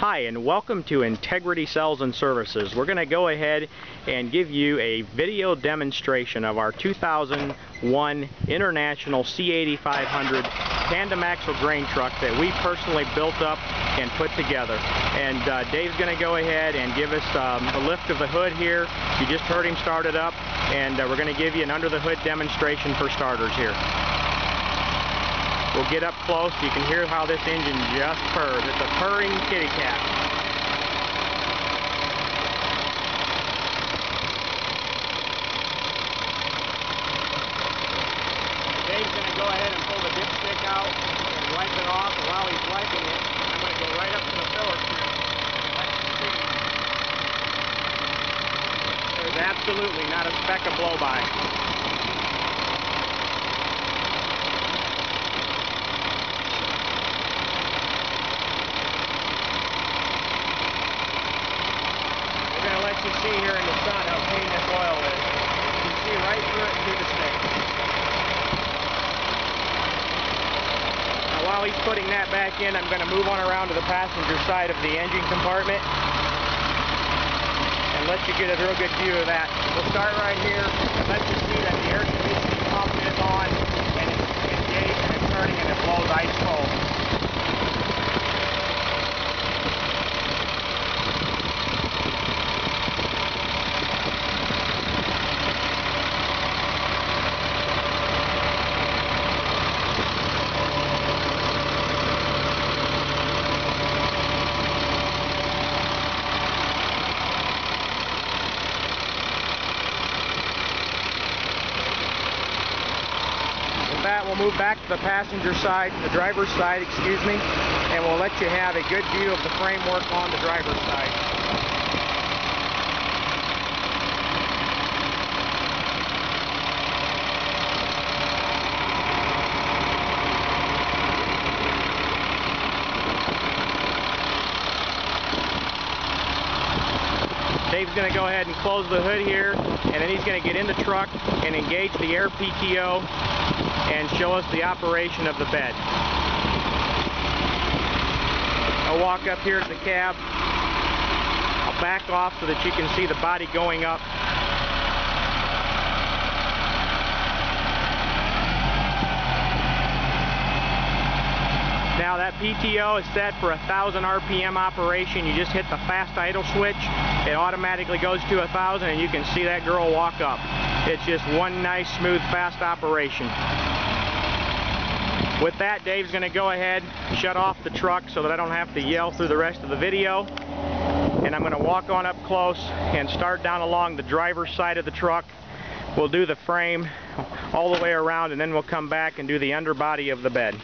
Hi, and welcome to Integrity Sales and Services. We're going to go ahead and give you a video demonstration of our 2001 International C8500 tandem axle grain truck that we personally built up and put together. And Dave's going to go ahead and give us a lift of the hood here. You just heard him start it up, and we're going to give you an under the hood demonstration for starters here. We'll get up close so you can hear how this engine just purrs. It's a purring kitty cat. Dave's going to go ahead and pull the dipstick out and wipe it off, and while he's wiping it, I'm going to go right up to the filler strip. There's absolutely not a speck of blow-by. You see here in the sun how clean this oil is. You can see right through it through the stick. Now while he's putting that back in, I'm going to move on around to the passenger side of the engine compartment and let you get a real good view of that. We'll start right here and let you see that the air conditioning pump is on and it's engaged and it's turning and it blows ice cold. That we'll move back to the passenger side, the driver's side, excuse me, and we'll let you have a good view of the framework on the driver's side. Dave's going to go ahead and close the hood here, and then he's going to get in the truck and engage the air PTO and show us the operation of the bed. I'll walk up here to the cab. I'll back off so that you can see the body going up. Now that PTO is set for 1,000 RPM operation. You just hit the fast idle switch. It automatically goes to 1,000 and you can see that girl walk up. It's just one nice, smooth, fast operation. With that, Dave's going to go ahead and shut off the truck so that I don't have to yell through the rest of the video. And I'm going to walk on up close and start down along the driver's side of the truck. We'll do the frame all the way around, and then we'll come back and do the underbody of the bed.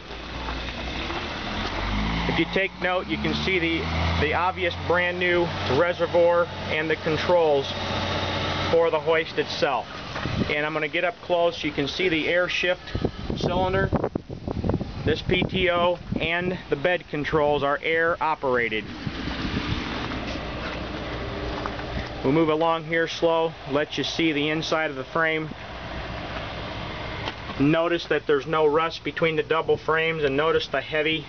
If you take note, you can see the obvious brand new reservoir and the controls for the hoist itself. And I'm going to get up close so you can see the air shift cylinder. This PTO and the bed controls are air operated. We'll move along here slow, let you see the inside of the frame. Notice that there's no rust between the double frames, and notice the heavy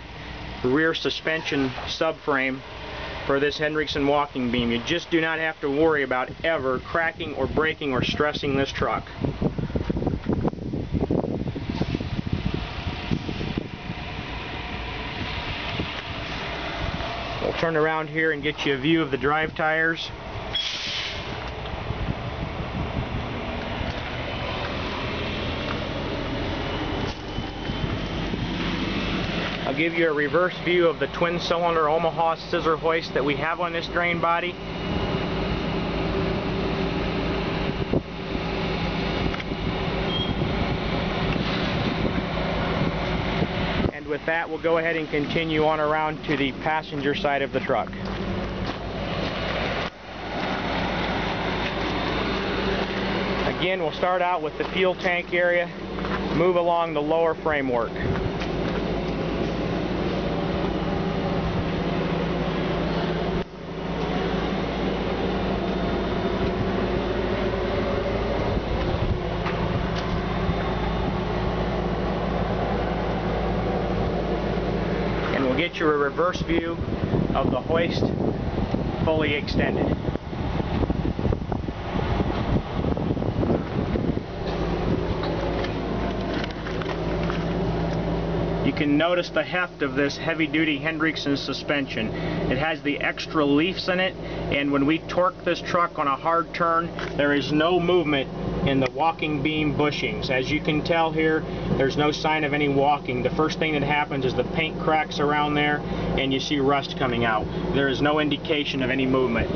rear suspension subframe for this Hendrickson walking beam. You just do not have to worry about ever cracking or breaking or stressing this truck. We'll turn around here and get you a view of the drive tires. I'll give you a reverse view of the twin-cylinder Omaha scissor hoist that we have on this grain body. And with that, we'll go ahead and continue on around to the passenger side of the truck. Again, we'll start out with the fuel tank area, move along the lower framework. you a reverse view of the hoist fully extended. You can notice the heft of this heavy-duty Hendrickson suspension. It has the extra leafs in it, and when we torque this truck on a hard turn, there is no movement in the walking beam bushings. As you can tell here, there's no sign of any walking. The first thing that happens is the paint cracks around there, and you see rust coming out. There is no indication of any movement.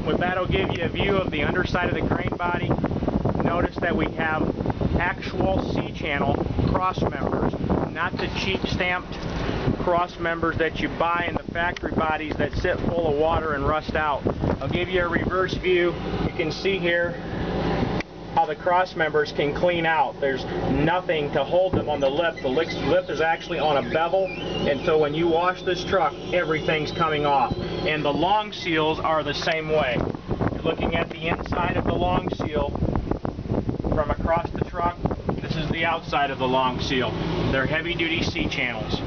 With that, I'll give you a view of the underside of the grain body. Notice that we have actual C-channel cross members, not the cheap stamped cross members that you buy in the factory bodies that sit full of water and rust out. I'll give you a reverse view. You can see here how the cross members can clean out. There's nothing to hold them on the lip. The lip is actually on a bevel, and so when you wash this truck, everything's coming off. And the long seals are the same way. You're looking at the inside of the long seal from across the truck. This is the outside of the long seal. They're heavy-duty C-channels.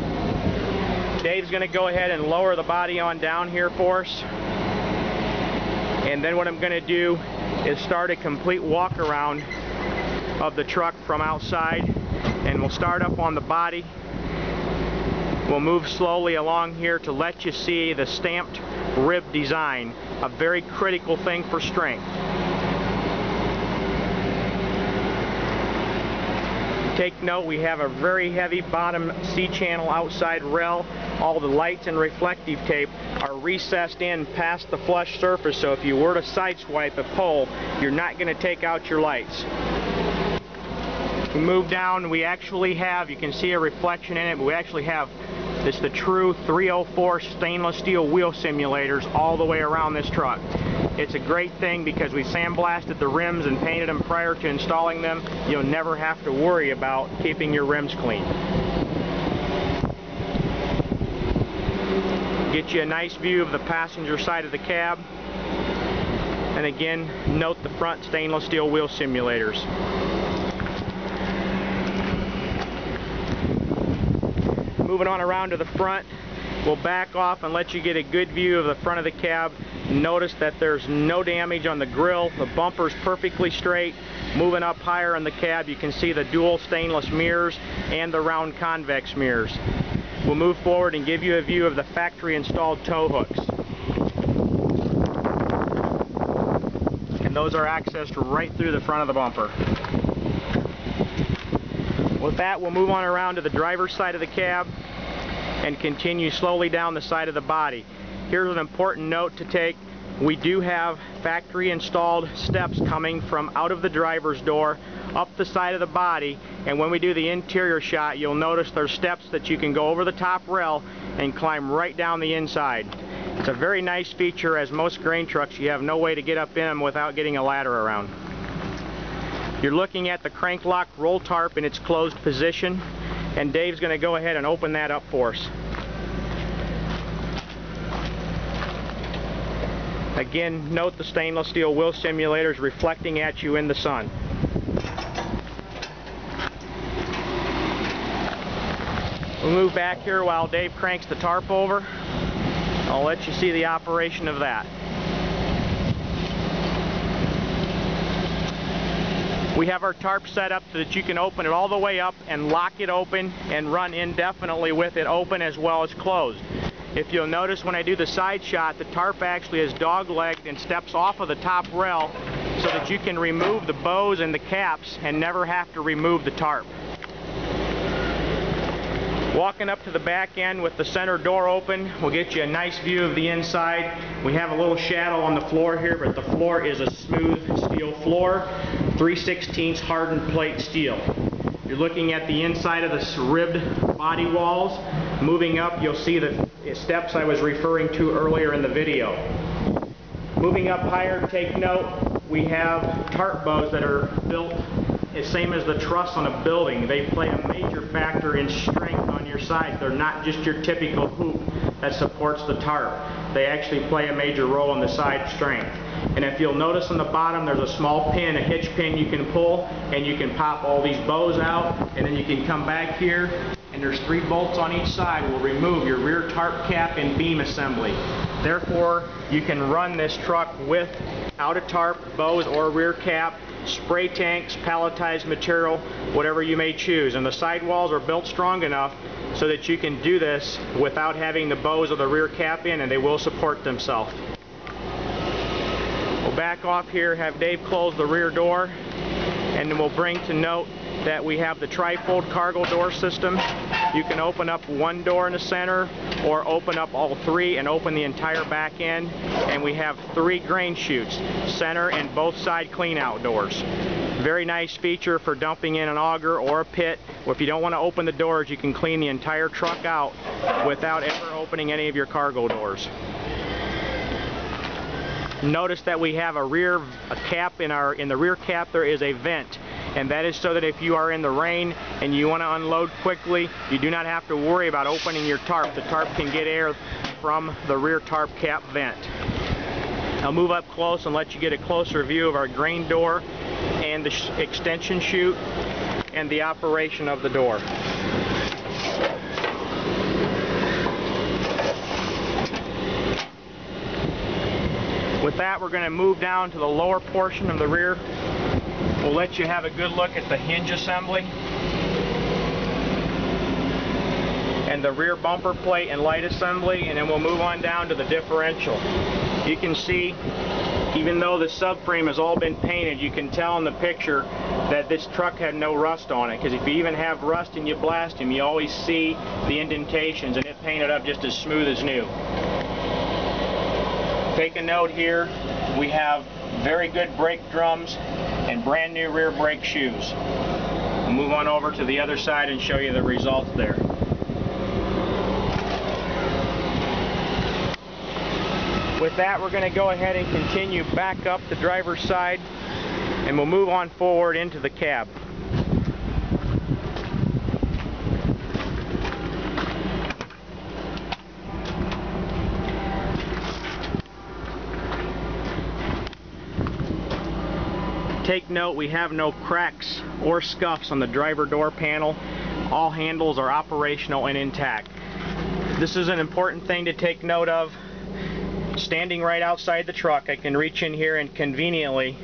Dave's going to go ahead and lower the body on down here for us. And then what I'm going to do is start a complete walk around of the truck from outside. And we'll start up on the body. We'll move slowly along here to let you see the stamped rib design, a very critical thing for strength. Take note, we have a very heavy bottom C-channel outside rail. All the lights and reflective tape are recessed in past the flush surface, so if you were to sideswipe a pole, you're not going to take out your lights. We move down, we actually have, you can see a reflection in it, but we actually have this the true 304 stainless steel wheel simulators all the way around this truck. It's a great thing because we sandblasted the rims and painted them prior to installing them. You'll never have to worry about keeping your rims clean. Get you a nice view of the passenger side of the cab. And again, note the front stainless steel wheel simulators. Moving on around to the front, we'll back off and let you get a good view of the front of the cab. Notice that there's no damage on the grille. The bumper's perfectly straight. Moving up higher in the cab, you can see the dual stainless mirrors and the round convex mirrors. We'll move forward and give you a view of the factory installed tow hooks. And those are accessed right through the front of the bumper. With that, we'll move on around to the driver's side of the cab and continue slowly down the side of the body. Here's an important note to take. We do have factory installed steps coming from out of the driver's door up the side of the body, and when we do the interior shot, you'll notice there's steps that you can go over the top rail and climb right down the inside. It's a very nice feature, as most grain trucks you have no way to get up in them without getting a ladder around. You're looking at the crank lock roll tarp in its closed position, and Dave's going to go ahead and open that up for us. Again, note the stainless steel wheel simulators reflecting at you in the sun. We'll move back here while Dave cranks the tarp over. I'll let you see the operation of that. We have our tarp set up so that you can open it all the way up and lock it open and run indefinitely with it open as well as closed. If you'll notice when I do the side shot, the tarp actually is dog-legged and steps off of the top rail so that you can remove the bows and the caps and never have to remove the tarp. Walking up to the back end with the center door open, we'll get you a nice view of the inside. We have a little shadow on the floor here, but the floor is a smooth steel floor, 3/16 hardened plate steel. You're looking at the inside of the ribbed body walls. Moving up, you'll see the steps I was referring to earlier in the video. Moving up higher, take note, we have tarp bows that are built same as the truss on a building. They play a major factor in strength on your sides. They're not just your typical hoop that supports the tarp. They actually play a major role in the side strength. And if you'll notice on the bottom, there's a small pin, a hitch pin you can pull, and you can pop all these bows out, and then you can come back here, and there's 3 bolts on each side will remove your rear tarp cap and beam assembly. Therefore, you can run this truck without a tarp, bows, or rear cap, spray tanks, palletized material, whatever you may choose. And the sidewalls are built strong enough so that you can do this without having the bows or the rear cap in, and they will support themselves. We'll back off here, have Dave close the rear door, and then we'll bring to note that we have the trifold cargo door system. You can open up one door in the center or open up all 3 and open the entire back end. And we have 3 grain chutes, center and both side clean out doors. Very nice feature for dumping in an auger or a pit. Or if you don't want to open the doors, you can clean the entire truck out without ever opening any of your cargo doors. Notice that we have a cap in the rear cap. There is a vent, and that is so that if you are in the rain and you want to unload quickly, you do not have to worry about opening your tarp. The tarp can get air from the rear tarp cap vent. I'll move up close and let you get a closer view of our grain door and the extension chute and the operation of the door. With that, we're going to move down to the lower portion of the rear. We'll let you have a good look at the hinge assembly and the rear bumper plate and light assembly, and then we'll move on down to the differential. You can see, even though the subframe has all been painted, you can tell in the picture that this truck had no rust on it, because if you even have rust and you blast them, you always see the indentations, and it painted up just as smooth as new. Take a note here, we have very good brake drums and brand new rear brake shoes. We'll move on over to the other side and show you the results there. With that, we're going to go ahead and continue back up the driver's side, and we'll move on forward into the cab. Take note, we have no cracks or scuffs on the driver door panel. All handles are operational and intact. This is an important thing to take note of. Standing right outside the truck, I can reach in here and conveniently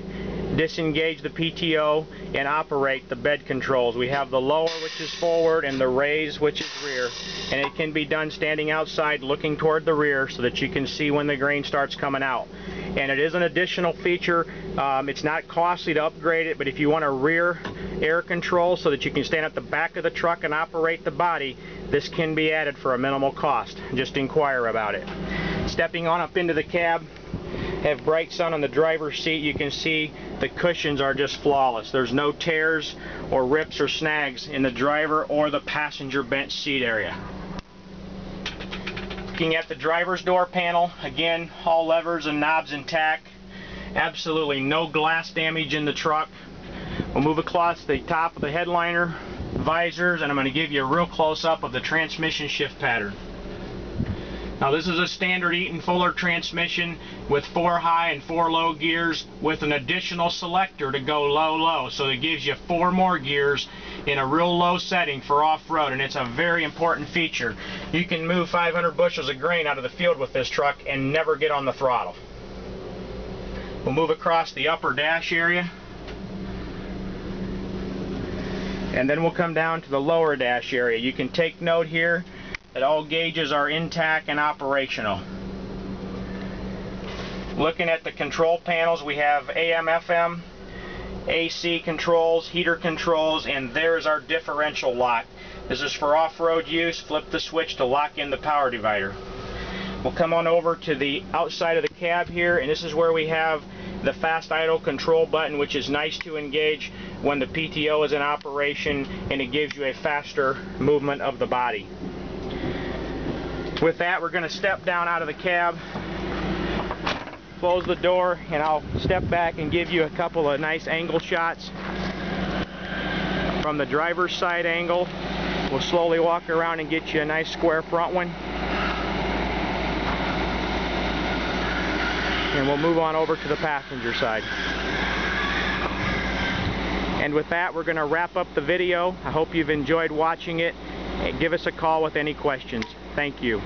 disengage the PTO and operate the bed controls. We have the lower, which is forward, and the raise, which is rear, and it can be done standing outside looking toward the rear so that you can see when the grain starts coming out. And it is an additional feature. It's not costly to upgrade it, but if you want a rear air control so that you can stand at the back of the truck and operate the body, this can be added for a minimal cost. Just inquire about it. Stepping on up into the cab, have bright sun on the driver's seat. You can see the cushions are just flawless. There's no tears or rips or snags in the driver or the passenger bench seat area. Looking at the driver's door panel, again, all levers and knobs intact. Absolutely no glass damage in the truck. We'll move across the top of the headliner, visors, and I'm going to give you a real close-up of the transmission shift pattern. Now this is a standard Eaton Fuller transmission with 4 high and 4 low gears with an additional selector to go low-low, so it gives you 4 more gears in a real low setting for off-road, and it's a very important feature. You can move 500 bushels of grain out of the field with this truck and never get on the throttle. We'll move across the upper dash area, and then we'll come down to the lower dash area. You can take note here that all gauges are intact and operational. Looking at the control panels, we have AM, FM, AC controls, heater controls, and there's our differential lock. This is for off-road use. Flip the switch to lock in the power divider. We'll come on over to the outside of the cab here, and this is where we have the fast idle control button, which is nice to engage when the PTO is in operation, and it gives you a faster movement of the body. With that, we're going to step down out of the cab, close the door, and I'll step back and give you a couple of nice angle shots from the driver's side angle. We'll slowly walk around and get you a nice square front one. And we'll move on over to the passenger side. And with that, we're going to wrap up the video. I hope you've enjoyed watching it. And give us a call with any questions. Thank you.